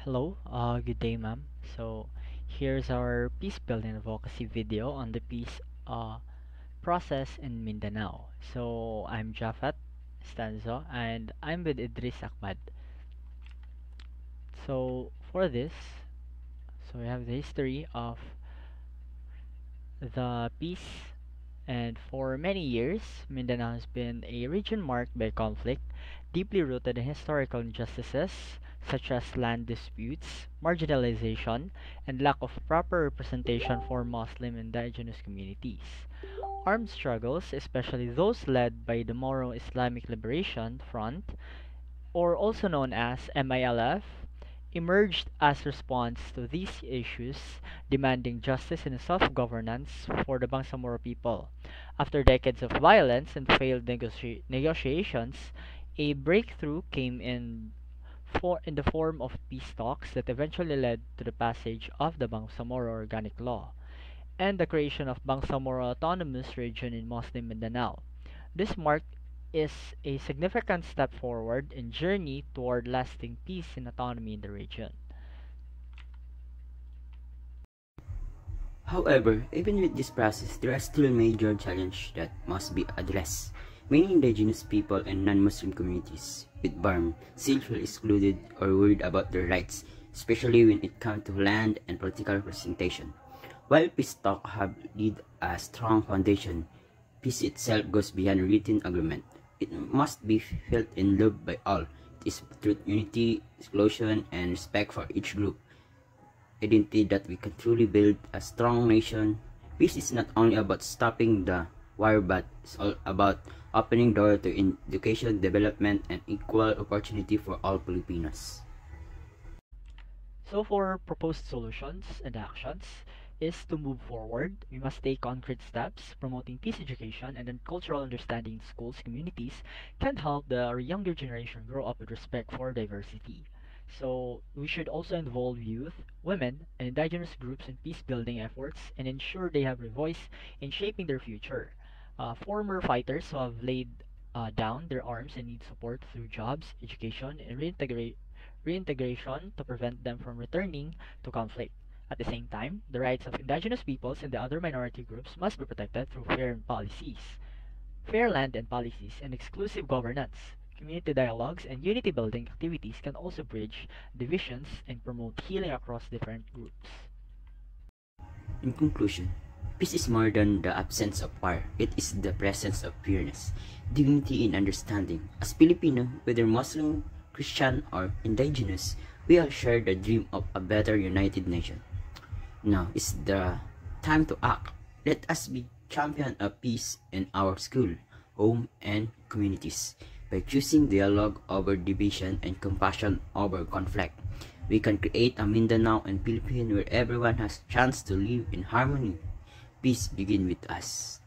Hello, good day, ma'am. So, here's our peace building advocacy video on the peace process in Mindanao. So, I'm Jafat Stanzo and I'm with Idris Ahmad. So, for this, we have the history of the peace, and for many years, Mindanao has been a region marked by conflict, deeply rooted in historical injustices such as land disputes, marginalization, and lack of proper representation for Muslim indigenous communities. Armed struggles, especially those led by the Moro Islamic Liberation Front, or also known as MILF, emerged as response to these issues, demanding justice and self-governance for the Bangsamoro people. After decades of violence and failed negotiations, a breakthrough came in the form of peace talks that eventually led to the passage of the Bangsamoro Organic Law and the creation of Bangsamoro Autonomous Region in Muslim Mindanao. This mark is a significant step forward in journey toward lasting peace and autonomy in the region. However, even with this process, there are still major challenges that must be addressed. Many indigenous people and non-Muslim communities with BARM still feel excluded or worried about their rights, especially when it comes to land and political representation. While peace talks have laid a strong foundation, peace itself goes beyond written agreement. It must be felt and loved by all. It is through unity, exclusion, and respect for each group identity that we can truly build a strong nation. Peace is not only about stopping the war, but it's all about opening door to education, development, and equal opportunity for all Filipinos. So for proposed solutions and actions is to move forward. We must take concrete steps. Promoting peace education and then cultural understanding in schools, communities can help the younger generation grow up with respect for diversity. So we should also involve youth, women, and indigenous groups in peace building efforts and ensure they have a voice in shaping their future. Former fighters who have laid down their arms and need support through jobs, education, and reintegration to prevent them from returning to conflict. At the same time, the rights of indigenous peoples and the other minority groups must be protected through fair land and policies, and exclusive governance. Community dialogues and unity building activities can also bridge divisions and promote healing across different groups. In conclusion, peace is more than the absence of war. It is the presence of fairness, dignity, and understanding. As Filipino, whether Muslim, Christian, or indigenous, we all share the dream of a better united nation. Now is the time to act. Let us be champion of peace in our school, home, and communities. By choosing dialogue over division and compassion over conflict, we can create a Mindanao and Philippines where everyone has chance to live in harmony. Peace begin with us.